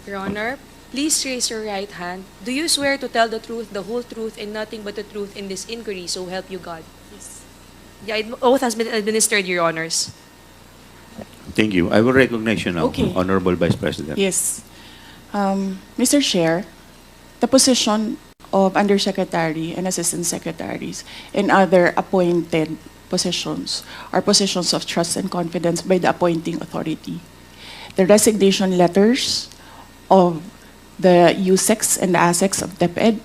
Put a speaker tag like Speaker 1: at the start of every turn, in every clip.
Speaker 1: Your Honor, please raise your right hand. Do you swear to tell the truth, the whole truth, and nothing but the truth in this inquiry, so help you God?
Speaker 2: Yes.
Speaker 1: The oath has been administered, Your Honors.
Speaker 3: Thank you. I will recognize you now,
Speaker 2: Okay.
Speaker 3: Honorable Vice President.
Speaker 2: Yes. Mr. Chair, the position of Undersecretary and Assistant Secretaries and other appointed positions are positions of trust and confidence by the appointing authority. The resignation letters of the USEX and the ASEX of DepEd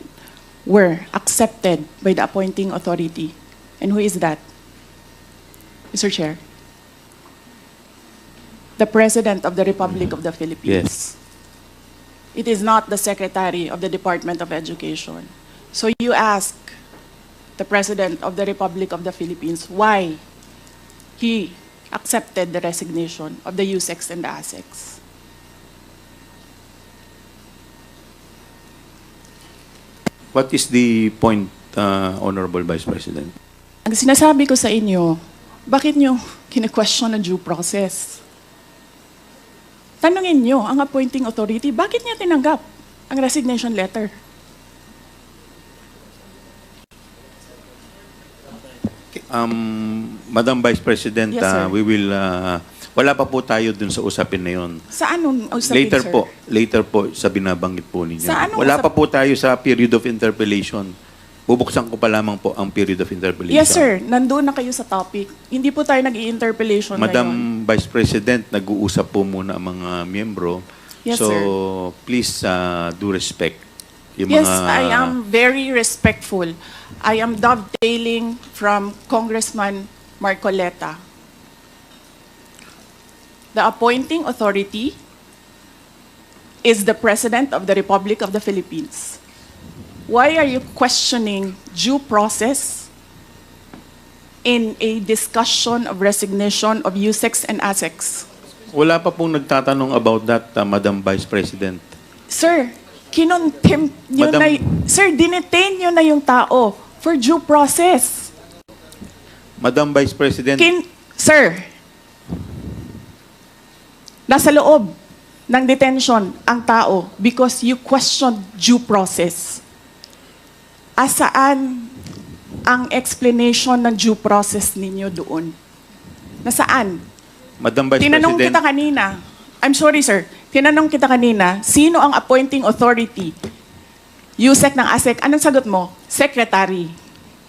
Speaker 2: were accepted by the appointing authority. And who is that? Mr. Chair? The President of the Republic of the Philippines.
Speaker 3: Yes.
Speaker 2: It is not the Secretary of the Department of Education. So you ask the President of the Republic of the Philippines why he accepted the resignation of the USEX and the ASEX.
Speaker 3: What is the point, Honorable Vice President?
Speaker 2: Ang sinasabi ko sa inyo, bakit nyo kine-question ang due process? Tanungin nyo ang appointing authority, bakit niya tinanggap ang resignation letter?
Speaker 3: Madam Vice President,
Speaker 2: Yes, sir.
Speaker 3: we will, wala pa po tayo dun sa usapin na yun.
Speaker 2: Sa anong usapin,
Speaker 3: Later
Speaker 2: sir?
Speaker 3: later po sa binabanggit po ninyo.
Speaker 2: Sa anong
Speaker 3: Wala
Speaker 2: usap-
Speaker 3: pa po tayo sa period of interpellation. Bubuksan ko pa lamang po ang period of interpellation.
Speaker 2: Yes, sir. Nandun na kayo sa topic. Hindi po tayo nag-i-interpellation ngayon.
Speaker 3: Madam Vice President, nag-uusap po muna ang mga miyembro.
Speaker 2: Yes,
Speaker 3: so,
Speaker 2: sir.
Speaker 3: please do respect. Yung
Speaker 2: Yes,
Speaker 3: mga,
Speaker 2: I am very respectful. I am dovetailing from Congressman Marcoleta. The appointing authority is the President of the Republic of the Philippines. Why are you questioning due process in a discussion of resignation of USEX and ASEX?
Speaker 3: Wala pa pong nagtatanong about that, Madam Vice President.
Speaker 2: Sir, kinontempt nyo
Speaker 3: Madam-
Speaker 2: na, sir, dinetain nyo na yung tao for due process.
Speaker 3: Madam Vice President,
Speaker 2: Sir, nasa loob ng detention ang tao because you questioned due process. Asaan ang explanation ng due process ninyo doon? Nasaan?
Speaker 3: Madam Vice
Speaker 2: Tinanong
Speaker 3: President,
Speaker 2: kita kanina. I'm sorry, sir. Tinanong kita kanina, sino ang appointing authority? USEC ng ASEC. Anong sagot mo? Secretary.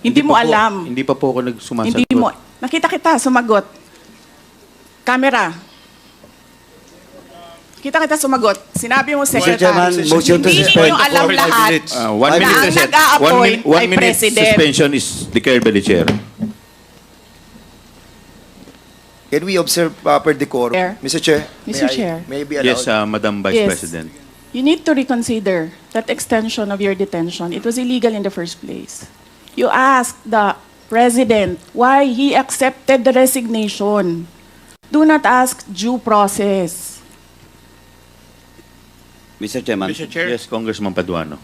Speaker 2: Hindi mo
Speaker 3: pa po-
Speaker 2: alam.
Speaker 3: Hindi pa po ako nagsumasagot.
Speaker 2: Hindi mo. Nakita kita, sumagot. Camera. Kita kita sumagot. Sinabi mo, Secretary.
Speaker 4: Chairman, motion to
Speaker 2: Hindi
Speaker 4: suspend
Speaker 2: ninyo alam
Speaker 4: for 5
Speaker 2: lahat.
Speaker 4: minutes.
Speaker 3: 1
Speaker 2: Na
Speaker 3: minute
Speaker 2: ang
Speaker 3: reset.
Speaker 2: nag-a-appoint
Speaker 3: One
Speaker 2: ay
Speaker 3: minute
Speaker 2: President.
Speaker 3: suspension is declared by the chair.
Speaker 4: Can we observe proper decorum?
Speaker 2: Chair.
Speaker 4: Mr. Chair?
Speaker 2: Mr. Chair.
Speaker 4: May I be allowed?
Speaker 3: Yes, Madam Vice
Speaker 2: Yes.
Speaker 3: President.
Speaker 2: You need to reconsider that extension of your detention. It was illegal in the first place. You asked the President why he accepted the resignation. Do not ask due process.
Speaker 4: Mr. Chairman.
Speaker 5: Mr. Chair,
Speaker 3: Yes, Congressman Paduano.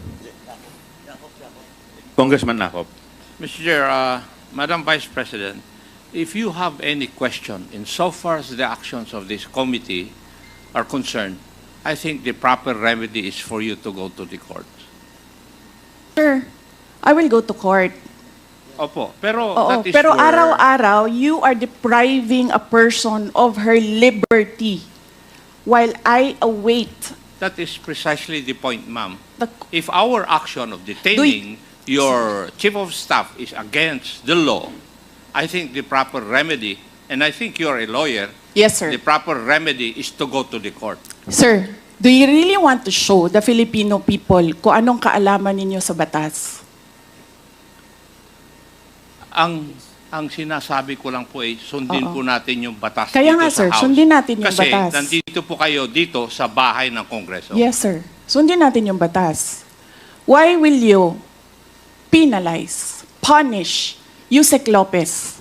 Speaker 3: Congressman Nakop.
Speaker 5: Mr. Chair, Madam Vice President, if you have any question insofar as the actions of this committee are concerned, I think the proper remedy is for you to go to the court.
Speaker 2: Sir, I will go to court.
Speaker 5: Opo, pero
Speaker 2: Oo,
Speaker 5: that is
Speaker 2: pero
Speaker 5: your...
Speaker 2: araw-araw, you are depriving a person of her liberty while I await
Speaker 5: That is precisely the point, ma'am.
Speaker 2: the...
Speaker 5: If our action of detaining your chief of staff is against the law, I think the proper remedy, and I think you're a lawyer,
Speaker 2: Yes, sir.
Speaker 5: the proper remedy is to go to the court.
Speaker 2: Sir, do you really want to show the Filipino people kung anong kaalaman ninyo sa batas?
Speaker 5: Ang sinasabi ko lang po ay sundin
Speaker 2: Oo.
Speaker 5: po natin yung batas
Speaker 2: Kaya
Speaker 5: dito
Speaker 2: nga,
Speaker 5: sa
Speaker 2: sir,
Speaker 5: House.
Speaker 2: sundin natin yung
Speaker 5: Kasi
Speaker 2: batas.
Speaker 5: nandito po kayo dito sa bahay ng Kongreso.
Speaker 2: Yes, sir. Sundin natin yung batas. Why will you penalize, punish Yusek Lopez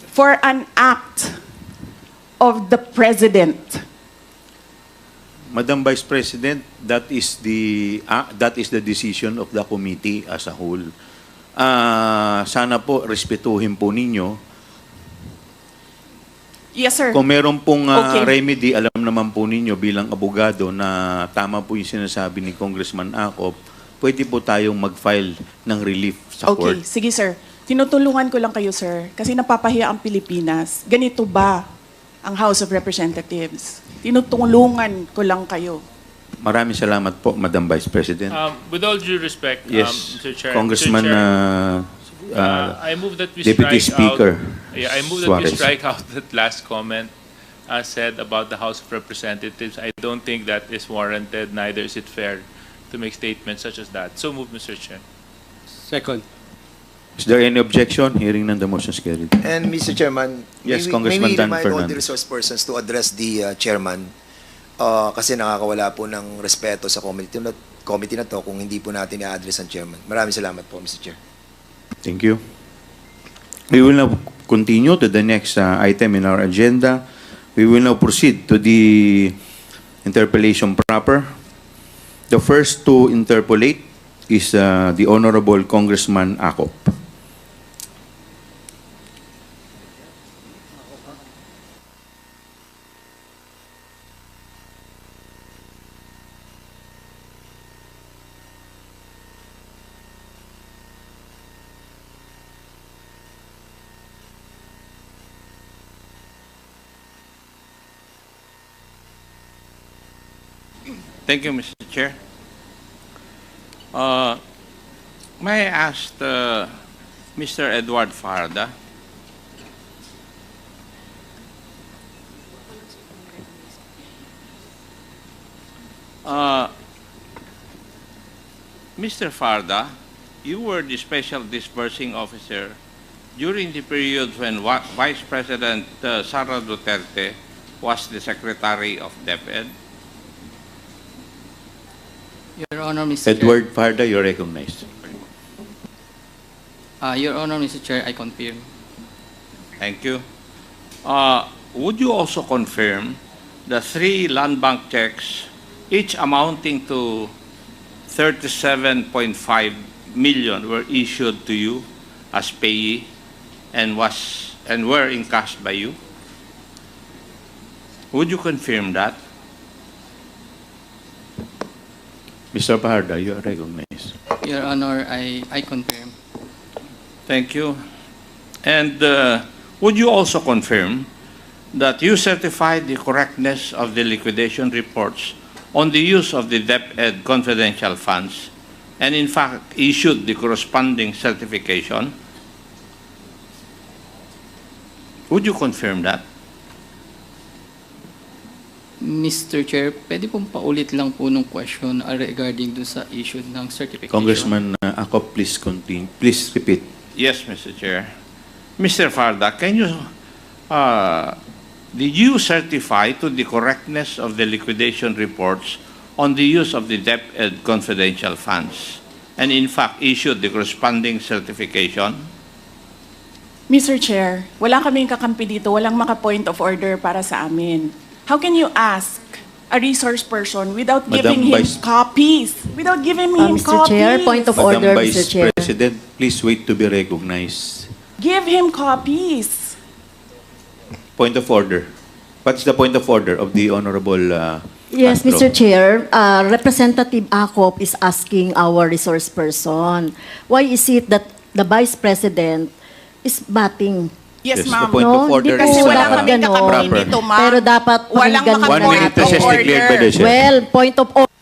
Speaker 2: for an act of the President?
Speaker 3: Madam Vice President, that is the decision of the committee as a whole. Sana po respetuhin po ninyo.
Speaker 2: Yes, sir.
Speaker 3: Kung meron pong
Speaker 2: Okay.
Speaker 3: remedy, alam naman po ninyo ninyo bilang abogado na tama po yung sinasabi ni Congressman Acop, pwede po tayong mag-file ng relief sa
Speaker 2: Okay,
Speaker 3: court.
Speaker 2: sige sir. Tinutulungan ko lang kayo, sir. Kasi napapahiya ang Pilipinas. Ganito ba ang House of Representatives? Tinutulungan ko lang kayo.
Speaker 3: Maraming salamat po, Madam Vice President.
Speaker 6: With all due respect,
Speaker 3: Yes,
Speaker 6: Mr. Chair,
Speaker 3: Congressman
Speaker 6: Mr. Chair, I move that we
Speaker 3: Deputy
Speaker 6: strike
Speaker 3: Speaker
Speaker 6: out. Yeah, I move that we
Speaker 3: Suarez.
Speaker 6: strike out that last comment said about the House of Representatives. I don't think that is warranted. Neither is it fair to make statements such as that. So move, Mr. Chair.
Speaker 7: Second.
Speaker 3: Is there any objection? Hearing none, the motion is carried.
Speaker 4: And Mr. Chairman,
Speaker 3: Yes,
Speaker 4: may
Speaker 3: Congressman
Speaker 4: we
Speaker 3: Dan
Speaker 4: remind all the
Speaker 3: Fernandez.
Speaker 4: resource persons to address the chairman kasi nakakawala po ng respeto sa committee na to kung hindi po natin i-address ang chairman. Maraming salamat po, Mr. Chair.
Speaker 3: Thank you. We will now continue to the next item in our agenda. We will now proceed to the interpellation proper. The first to interpolate is the Honorable Congressman Acop.
Speaker 5: Thank you, Mr. Chair. May I ask Mr. Edward Farda? Mr. Farda, you were the special disbursing officer during the period when Vice President Sara Duterte was the Secretary of DepEd.
Speaker 7: Your Honor, Mr.
Speaker 3: Edward Farda, you're recognized.
Speaker 7: Chair. Your Honor, Mr. Chair, I confirm.
Speaker 5: Thank you. Would you also confirm the 3 land bank checks, each amounting to 37.5 million, were issued to you as payee and were encashed by you? Would you confirm that?
Speaker 3: Mr. Farda, you are recognized.
Speaker 7: Your Honor, I confirm.
Speaker 5: Thank you. And would you also confirm that you certified the correctness of the liquidation reports on the use of the DepEd confidential funds and in fact issued the corresponding certification? Would you confirm that?
Speaker 7: Mr. Chair, pwede pong paulit lang po nung question regarding dun sa issue ng certification.
Speaker 3: Congressman Acop, please continue. Please repeat.
Speaker 5: Yes, Mr. Chair. Mr. Farda, can you, did you certify to the correctness of the liquidation reports on the use of the DepEd confidential funds and in fact issued the corresponding certification?
Speaker 2: Mr. Chair, wala kaming kakampi dito. Walang maka-point of order para sa amin. How can you ask a resource person without
Speaker 3: Madam
Speaker 2: giving him
Speaker 3: Vice-
Speaker 2: copies? Without giving him
Speaker 8: Mr.
Speaker 2: copies?
Speaker 8: Chair, point of
Speaker 3: Madam
Speaker 8: order,
Speaker 3: Vice
Speaker 8: Mr. Chair.
Speaker 3: President, please wait to be recognized.
Speaker 2: Give him copies.
Speaker 3: Point of order. What's the point of order of the Honorable
Speaker 8: Yes,
Speaker 3: Castro?
Speaker 8: Mr. Chair, Representative Acop is asking our resource person, why is it that the Vice President is batting?
Speaker 2: Yes,
Speaker 3: Yes,
Speaker 2: ma'am.
Speaker 3: the point of
Speaker 8: No,
Speaker 3: order
Speaker 8: hindi
Speaker 2: Kasi
Speaker 3: is
Speaker 8: po
Speaker 2: wala
Speaker 8: dapat
Speaker 2: kaming
Speaker 8: ganon.
Speaker 2: kakampi
Speaker 3: Proper.
Speaker 2: dito, ma'am.
Speaker 8: Pero dapat
Speaker 2: Walang
Speaker 8: pakinggan
Speaker 2: maka-point
Speaker 3: One minute
Speaker 2: of
Speaker 3: recess declared by
Speaker 2: order.
Speaker 3: the chair.
Speaker 8: Well, point of order.